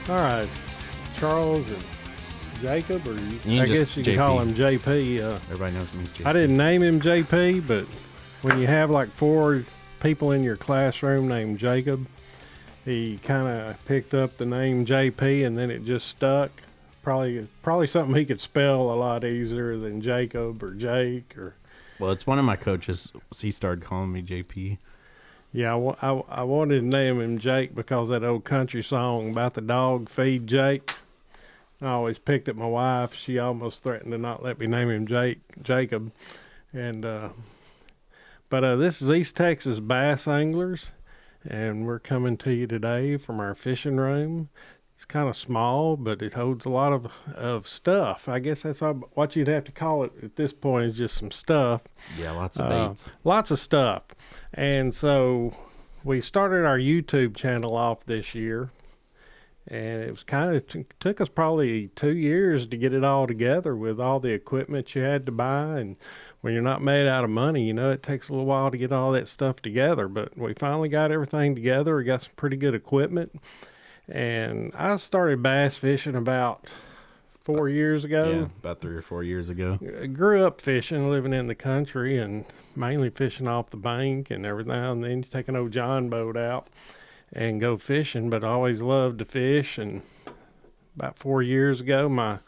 All right, Charles and Jacob, or You I can guess just you can JP. call him JP. Everybody knows me as JP. I didn't name him JP, but when you have like 4 people in your classroom named Jacob, he kind of picked up the name JP, and then it just stuck. Probably something he could spell a lot easier than Jacob or Jake or. Well, it's one of my coaches. He started calling me JP. Yeah, I wanted to name him Jake because that old country song about the dog, Feed Jake. I always picked at my wife. She almost threatened to not let me name him Jacob. And but this is East Texas Bass Anglers, and we're coming to you today from our fishing room. It's kind of small, but it holds a lot of stuff. I guess that's what you'd have to call it at this point, is just some stuff. Yeah, lots of baits. Lots of stuff. And so we started our YouTube channel off this year, and it was kind of took us probably 2 years to get it all together with all the equipment you had to buy. And when you're not made out of money, it takes a little while to get all that stuff together. But we finally got everything together. We got some pretty good equipment. And I started bass fishing about 4 years ago. Yeah, about 3 or 4 years ago. I grew up fishing, living in the country, and mainly fishing off the bank. And every now and then you take an old John boat out and go fishing, but I always loved to fish. And about 4 years ago, my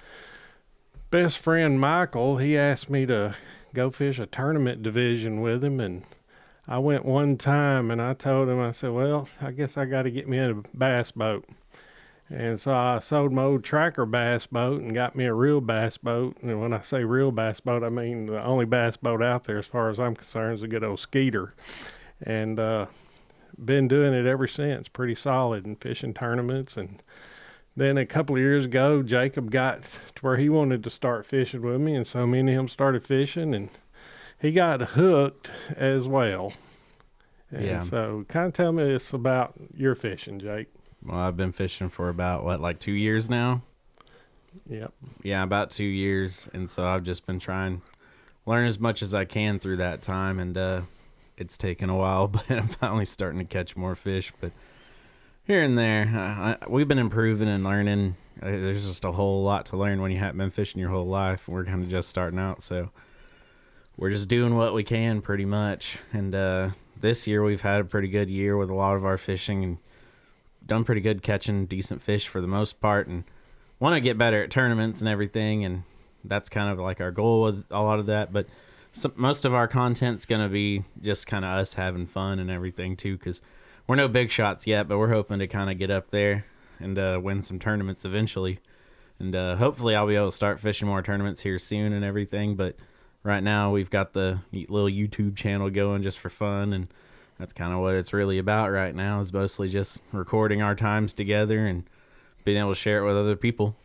best friend Michael, he asked me to go fish a tournament division with him. And I went one time, and I told him, I said, well, I guess I got to get me a bass boat. And so I sold my old tracker bass boat and got me a real bass boat. And when I say real bass boat, I mean the only bass boat out there, as far as I'm concerned, is a good old Skeeter. And been doing it ever since, pretty solid in fishing tournaments. And then a couple of years ago, Jacob got to where he wanted to start fishing with me, and so me and him started fishing, and he got hooked as well. And Yeah. so kind of tell me this about your fishing, Jake. Well, I've been fishing for about, like 2 years now? Yep. Yeah, about 2 years. And so I've just been trying to learn as much as I can through that time. And it's taken a while, but I'm finally starting to catch more fish. But here and there, we've been improving and learning. There's just a whole lot to learn when you haven't been fishing your whole life. We're kind of just starting out, so we're just doing what we can pretty much. And this year we've had a pretty good year with a lot of our fishing and done pretty good catching decent fish for the most part, and want to get better at tournaments and everything. And that's kind of like our goal with a lot of that. But most of our content's going to be just kind of us having fun and everything too, because we're no big shots yet, but we're hoping to kind of get up there and win some tournaments eventually. And hopefully I'll be able to start fishing more tournaments here soon and everything. But right now we've got the little YouTube channel going just for fun, and that's kind of what it's really about right now, is mostly just recording our times together and being able to share it with other people.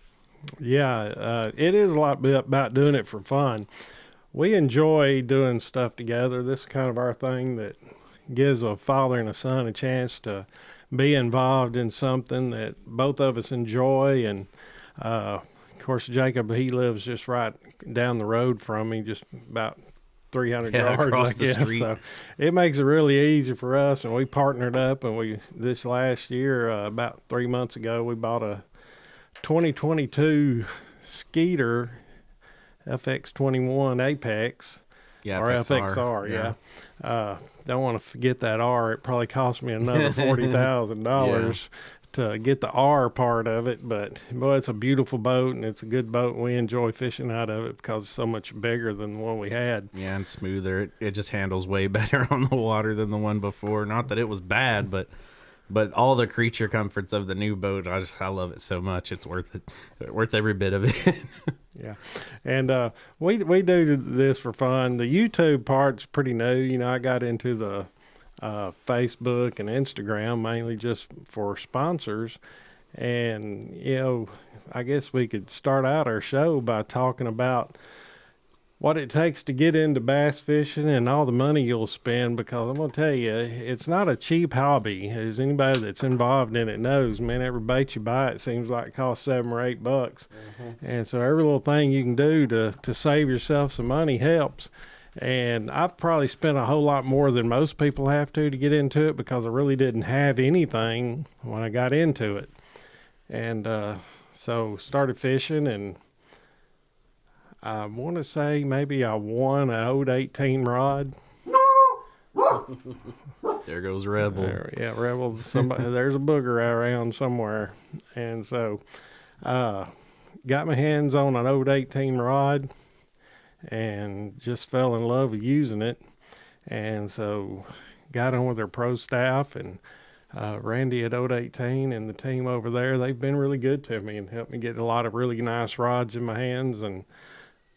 Yeah, it is a lot about doing it for fun. We enjoy doing stuff together. This is kind of our thing that gives a father and a son a chance to be involved in something that both of us enjoy. And of course, Jacob, he lives just right down the road from me, just about 300 yards, across I the guess. street. So it makes it really easy for us. And we partnered up, and this last year, about 3 months ago, we bought a 2022 Skeeter FX21 Apex. Yeah, Or FXR, yeah. Don't want to forget that R. It probably cost me another $40,000 to get the R part of it. But, boy, it's a beautiful boat, and it's a good boat, and we enjoy fishing out of it because it's so much bigger than the one we had. Yeah, and smoother. It just handles way better on the water than the one before. Not that it was bad, but all the creature comforts of the new boat, I love it so much. It's worth it. Worth every bit of it. Yeah. And we do this for fun. The YouTube part's pretty new. I got into the Facebook and Instagram mainly just for sponsors. And, I guess we could start out our show by talking about what it takes to get into bass fishing and all the money you'll spend, because I'm going to tell you, it's not a cheap hobby. As anybody that's involved in it knows, man, every bait you buy, it seems like it costs $7 or $8. Mm-hmm. And so every little thing you can do to save yourself some money helps. And I've probably spent a whole lot more than most people have to get into it, because I really didn't have anything when I got into it. And so started fishing, and I want to say maybe I won an old 18 rod. There goes Rebel. Yeah, Rebel. Somebody, there's a booger around somewhere, and so uh, got my hands on an old 18 rod, and just fell in love with using it, and so got on with their pro staff and. Randy at Old 18 and the team over there, they've been really good to me and helped me get a lot of really nice rods in my hands. And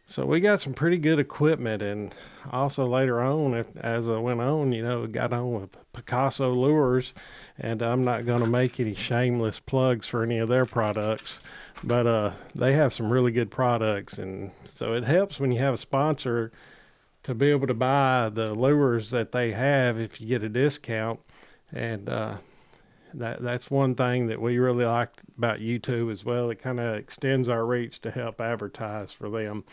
so we got some pretty good equipment. And also later on, as I went on, got on with Picasso Lures. And I'm not going to make any shameless plugs for any of their products, but they have some really good products. And so it helps when you have a sponsor to be able to buy the lures that they have if you get a discount. And that's one thing that we really liked about YouTube as well. It kind of extends our reach to help advertise for them.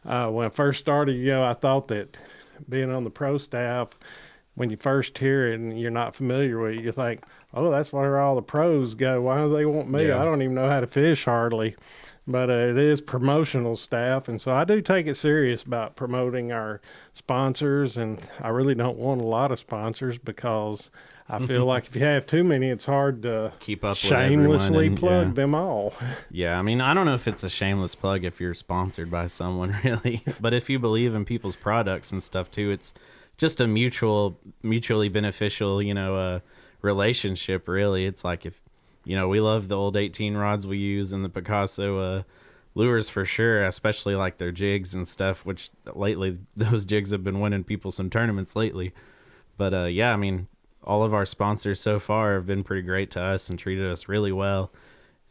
When I first started, I thought that being on the pro staff, when you first hear it and you're not familiar with it, you think, oh, that's where all the pros go. Why do they want me? Yeah. I don't even know how to fish hardly. But it is promotional staff, and so I do take it serious about promoting our sponsors, and I really don't want a lot of sponsors because I feel like if you have too many, it's hard to Keep up with shamelessly everyone and, plug yeah. them all. Yeah, I mean, I don't know if it's a shameless plug if you're sponsored by someone, really. But if you believe in people's products and stuff, too, it's just a mutually beneficial, relationship, really. It's like if, we love the old 18 rods we use and the Picasso lures for sure, especially like their jigs and stuff, which lately those jigs have been winning people some tournaments lately. But yeah, I mean, all of our sponsors so far have been pretty great to us and treated us really well.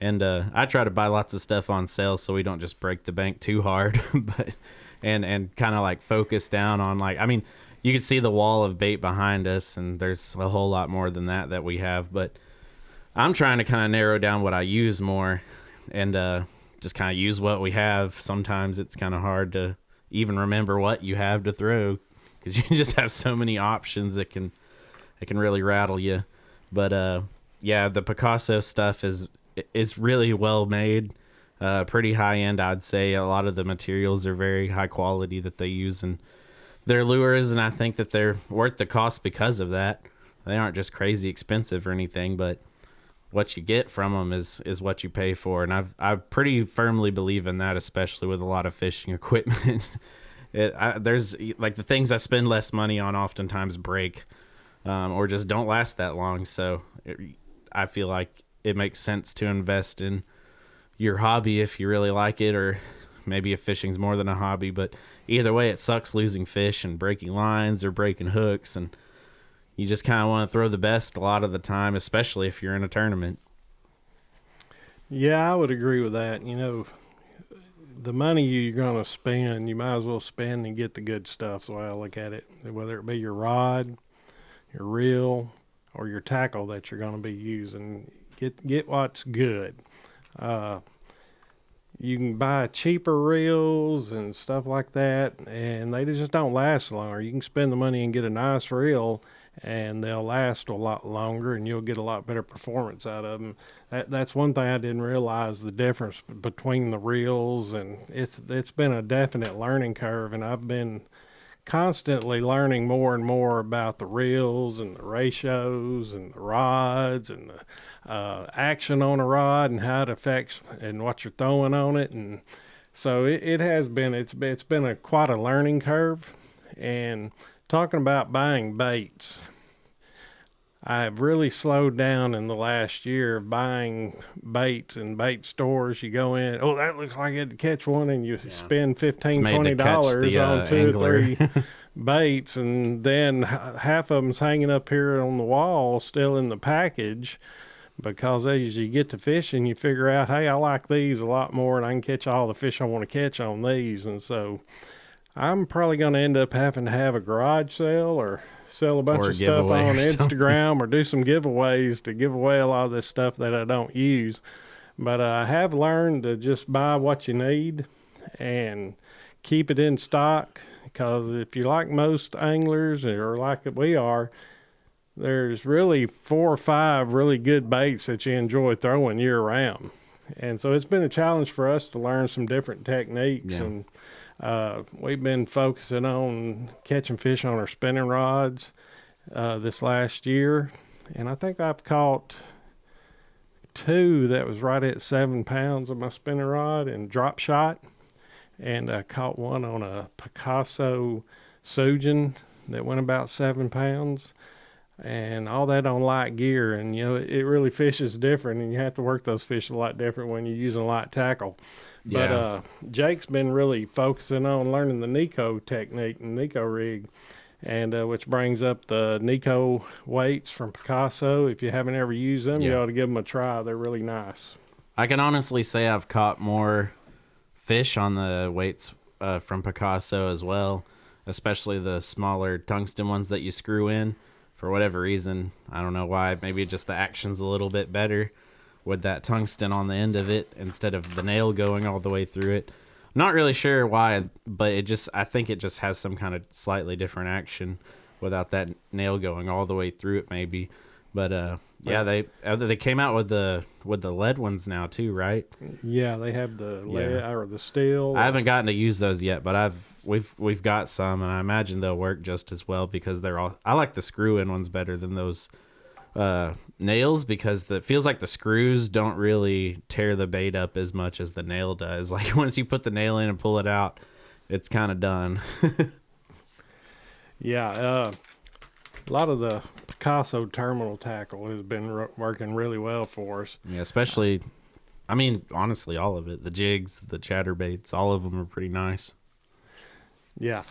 And I try to buy lots of stuff on sale so we don't just break the bank too hard, but and kind of like focus down on you can see the wall of bait behind us, and there's a whole lot more than that we have. But I'm trying to kind of narrow down what I use more and just kind of use what we have. Sometimes it's kind of hard to even remember what you have to throw because you just have so many options that can really rattle you. But yeah, the Picasso stuff is really well made, pretty high end, I'd say. A lot of the materials are very high quality that they use in their lures, and I think that they're worth the cost because of that. They aren't just crazy expensive or anything, but what you get from them is what you pay for, and I pretty firmly believe in that, especially with a lot of fishing equipment. There's like the things I spend less money on oftentimes break, or just don't last that long. So I feel like it makes sense to invest in your hobby if you really like it, or maybe if fishing's more than a hobby. But either way, it sucks losing fish and breaking lines or breaking hooks, and you just kind of want to throw the best a lot of the time, especially if you're in a tournament. Yeah, I would agree with that. The money you're going to spend, you might as well spend and get the good stuff. So I look at it, whether it be your rod, your reel, or your tackle that you're going to be using. Get what's good. You can buy cheaper reels and stuff like that, and they just don't last longer. You can spend the money and get a nice reel, and they'll last a lot longer, and you'll get a lot better performance out of them. That's one thing I didn't realize, the difference between the reels, and it's been a definite learning curve, and I've been constantly learning more and more about the reels and the ratios and the rods and the action on a rod and how it affects and what you're throwing on it. And so it has been, it's been quite a learning curve. And talking about buying baits, I've really slowed down in the last year of buying baits in bait stores. You go in, oh, that looks like it to catch one, and you spend $15, $20 on two angler. or three baits, and then half of them's hanging up here on the wall still in the package, because as you get to fishing, you figure out, hey, I like these a lot more, and I can catch all the fish I want to catch on these. And so I'm probably going to end up having to have a garage sale or sell a bunch Or a of stuff giveaway on or something. Instagram or do some giveaways to give away a lot of this stuff that I don't use. But I have learned to just buy what you need and keep it in stock, because if you're like most anglers or like we are, there's really 4 or 5 really good baits that you enjoy throwing year round. And so it's been a challenge for us to learn some different techniques. Yeah. And we've been focusing on catching fish on our spinning rods this last year. And I think I've caught 2 that was right at 7 pounds of my spinning rod and drop shot. And I caught one on a Picasso Sujin that went about 7 pounds, and all that on light gear. And it really fishes different, and you have to work those fish a lot different when you're using light tackle. But Yeah. Jake's been really focusing on learning the Nico technique and Nico rig, and which brings up the Nico weights from Picasso. If you haven't ever used them, you Yeah. ought to give them a try. They're really nice. I can honestly say I've caught more fish on the weights from Picasso as well, especially the smaller tungsten ones that you screw in. For whatever reason, I don't know why. Maybe just the action's a little bit better with that tungsten on the end of it instead of the nail going all the way through it. Not really sure why, but I think it just has some kind of slightly different action without that nail going all the way through it maybe. But yeah, they came out with the lead ones now too, right? Yeah, they have the lead or the steel. I haven't gotten to use those yet, but we've got some, and I imagine they'll work just as well because I like the screw in ones better than those nails, because it feels like the screws don't really tear the bait up as much as the nail does. Like once you put the nail in and pull it out, it's kind of done. Yeah, a lot of the Picasso terminal tackle has been working really well for us. Yeah, especially, I mean, honestly, all of it. The jigs, the chatterbaits, all of them are pretty nice. Yeah.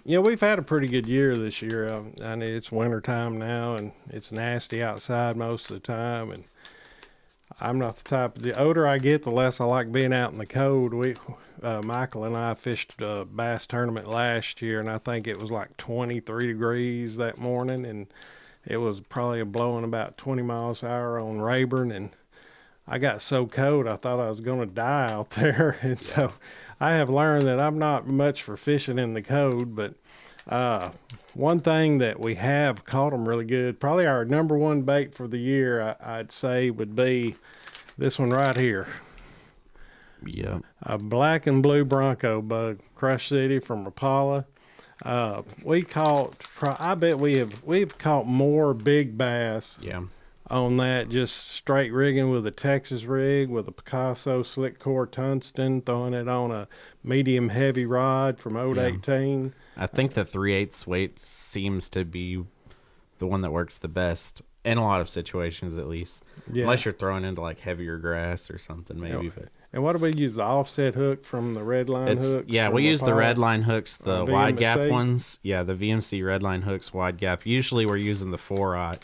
We've had a pretty good year this year. I know it's winter time now, and it's nasty outside most of the time. And I'm not the type. The older I get, the less I like being out in the cold. Michael and I fished a bass tournament last year, and I think it was like 23 degrees that morning, and it was probably blowing about 20 miles an hour on Rayburn, and I got so cold I thought I was going to die out there. And so I have learned that I'm not much for fishing in the cold. But one thing that we have caught them really good, probably our number one bait for the year, I'd say would be this one right here. Yeah. A black and blue Bronco bug, Crush City from Rapala. We caught, I bet we've caught more big bass Yeah. on that, just straight rigging with a Texas rig with a Picasso slick core tungsten, throwing it on a medium heavy rod from Ode Yeah. 18. I think the 3/8 weight seems to be the one that works the best in a lot of situations, at least. Yeah. Unless you're throwing into like heavier grass or something, maybe. But And what do we use? The offset hook from the Redline hooks? yeah, from we use the Rapala? red line hooks, the wide gap VMC? ones. Yeah, the VMC red line hooks, wide gap. Usually we're using the 4/0.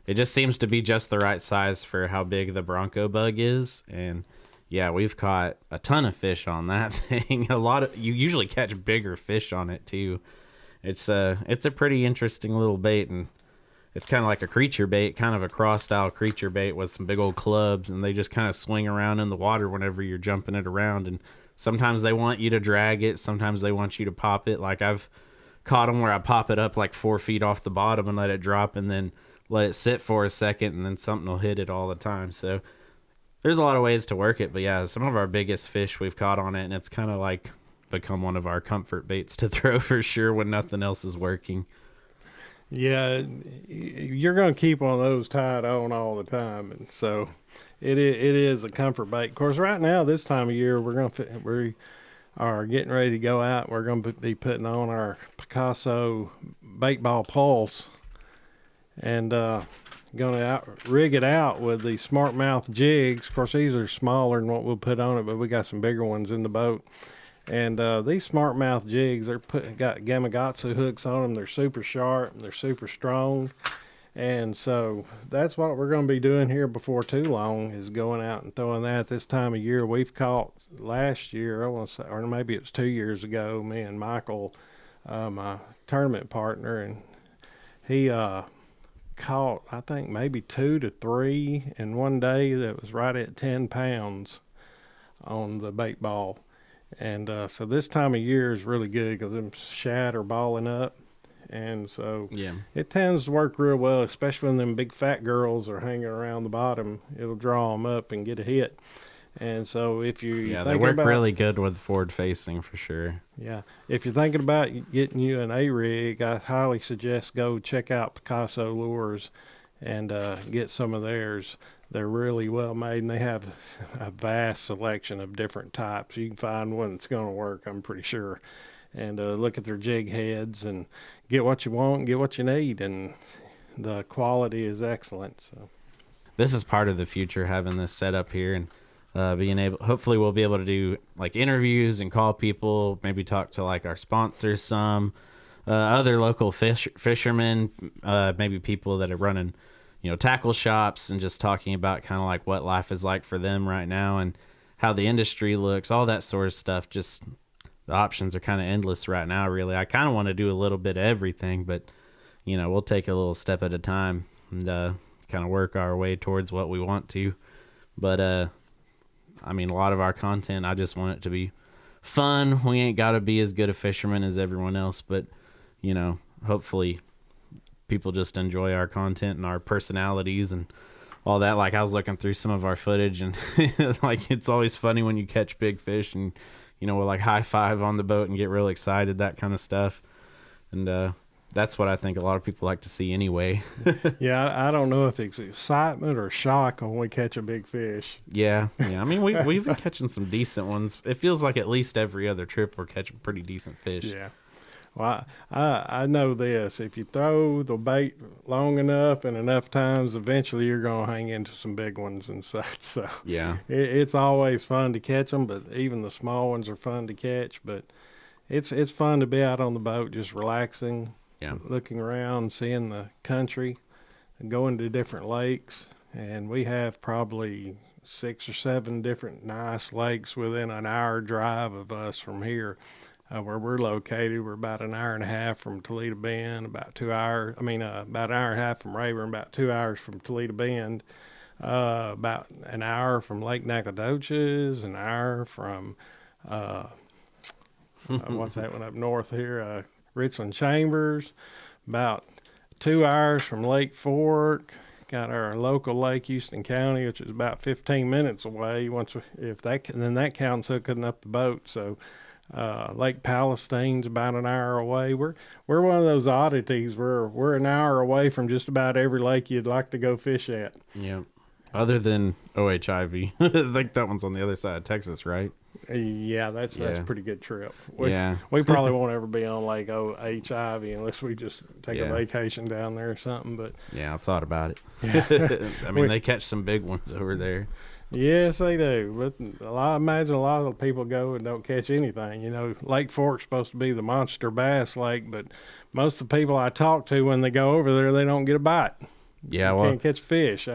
It just seems to be just the right size for how big the Bronco bug is, and yeah, we've caught a ton of fish on that thing. You usually catch bigger fish on it too. It's a pretty interesting little bait, and it's kind of like a creature bait, kind of a cross style creature bait with some big old clubs, and they just kind of swing around in the water whenever you're jumping it around. And sometimes they want you to drag it, sometimes they want you to pop it. Like I've caught them where I pop it up like 4 feet off the bottom and let it drop, and then let it sit for a second, and then something will hit it all the time. So there's a lot of ways to work it, but yeah, some of our biggest fish we've caught on it, and it's kind of like become one of our comfort baits to throw for sure when nothing else is working. Yeah, you're going to keep one of those tied on all the time, and so it is a comfort bait. Of course, right now this time of year we are getting ready to go out. We're going to be putting on our Picasso bait ball pulse, and going to rig it out with the smart mouth jigs. Of course, these are smaller than what we'll put on it, but we got some bigger ones in the boat. And these smart mouth jigs, got Gamakatsu hooks on them. They're super sharp and they're super strong. And so that's what we're going to be doing here before too long, is going out and throwing that this time of year. We've caught last year, I want to say, or maybe it was 2 years ago, me and Michael, my tournament partner, and he caught, I think, maybe 2 to 3 in one day that was right at 10 pounds on the bait ball. And so this time of year is really good because them shad are balling up. And so Yeah. it tends to work real well, especially when them big fat girls are hanging around the bottom. It'll draw them up and get a hit. And so if you're Yeah, they thinking work about, really good with forward facing for sure. yeah, if you're thinking about getting you an A rig, I highly suggest go check out Picasso Lures and get some of theirs. They're really well made, and they have a vast selection of different types. You can find one that's going to work, I'm pretty sure. And look at their jig heads and get what you want, get what you need, and the quality is excellent. So This is part of the future, having this set up here and being able. Hopefully, we'll be able to do like interviews and call people, maybe talk to like our sponsors, some other local fishermen, maybe people that are running, tackle shops, and just talking about kind of like what life is like for them right now and how the industry looks, all that sort of stuff. Just the options are kind of endless right now, really. I kind of want to do a little bit of everything, but we'll take a little step at a time and kind of work our way towards what we want to. But I mean, a lot of our content, I just want it to be fun. We ain't got to be as good a fisherman as everyone else, but hopefully people just enjoy our content and our personalities and all that. Like, I was looking through some of our footage, and like, it's always funny when you catch big fish and we'll like high five on the boat and get real excited, that kind of stuff. And that's what I think a lot of people like to see anyway. yeah, I don't know if it's excitement or shock when we catch a big fish. Yeah. I mean, we've been catching some decent ones. It feels like at least every other trip we're catching pretty decent fish. Yeah. Well, I know this. If you throw the bait long enough and enough times, eventually you're going to hang into some big ones and such. So Yeah. it's always fun to catch them, but even the small ones are fun to catch. But it's fun to be out on the boat just relaxing, looking around, seeing the country, and going to different lakes. And we have probably 6 or 7 different nice lakes within an hour drive of us from here. Where we're located, we're about an hour and a half from Toledo Bend, about an hour and a half from Rayburn, about 2 hours from Toledo Bend, about an hour from Lake Nacogdoches, an hour from, what's that one up north here, Richland Chambers, about 2 hours from Lake Fork. Got our local Lake Houston County, which is about 15 minutes away. Then that counts hooking up the boat. So, Lake Palestine's about an hour away. We're one of those oddities. We're an hour away from just about every lake you'd like to go fish at. Yeah. Other than OHIV. I think that one's on the other side of Texas, right? Yeah, that's a pretty good trip. We probably won't ever be on Lake OHIV unless we just take a vacation down there or something. But yeah, I've thought about it. I mean, they catch some big ones over there. Yes, they do. But I imagine a lot of people go and don't catch anything. Lake Fork's supposed to be the monster bass lake, but most of the people I talk to when they go over there, they don't get a bite. Yeah, well, can't catch fish.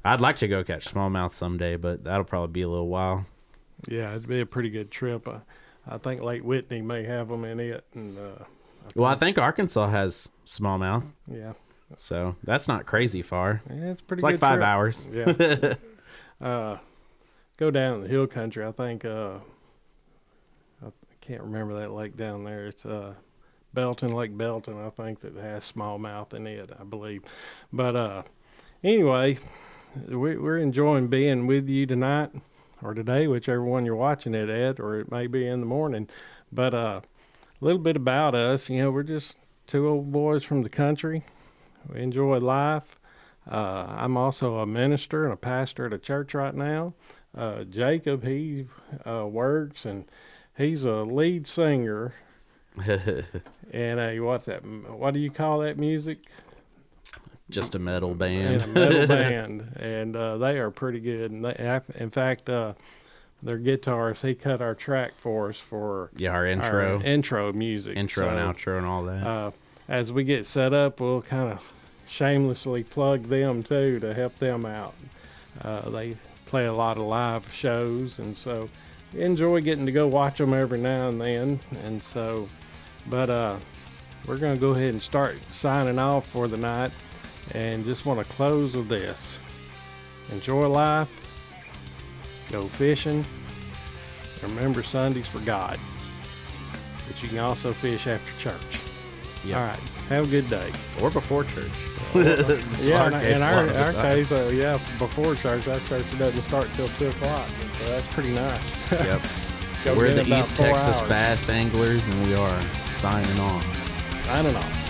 I'd like to go catch smallmouth someday, but that'll probably be a little while. Yeah, it'd be a pretty good trip. I think Lake Whitney may have them in it. And I think Arkansas has smallmouth. Yeah. So that's not crazy far. Yeah, it's pretty. It's like 5 hours. Yeah. Go down the hill country. I think I can't remember that lake down there. It's Lake Belton. I think that has smallmouth in it, I believe. But anyway, we're enjoying being with you tonight or today, whichever one you're watching it at, or it may be in the morning. But a little bit about us. We're just 2 old boys from the country. We enjoy life. I'm also a minister and a pastor at a church right now. Jacob, he works, and he's a lead singer. And what do you call that music? Just a metal band. And a metal band. And they are pretty good. And in fact, their guitarist, he cut our track for us for our intro music. And outro and all that. As we get set up, we'll kind of shamelessly plug them too to help them out. They play a lot of live shows, and so enjoy getting to go watch them every now and then. And so, but we're going to go ahead and start signing off for the night, and just want to close with this: enjoy life, go fishing, remember Sundays for God, but you can also fish after church. Yep. All right. Have a good day. Or before church. Yeah, Our in case, a lot our, of the our time. case, yeah, before church, our church doesn't start till 2 o'clock. So that's pretty nice. Yep. Go We're get the about East 4 Texas hours. Bass Anglers, and we are signing on. Signing off.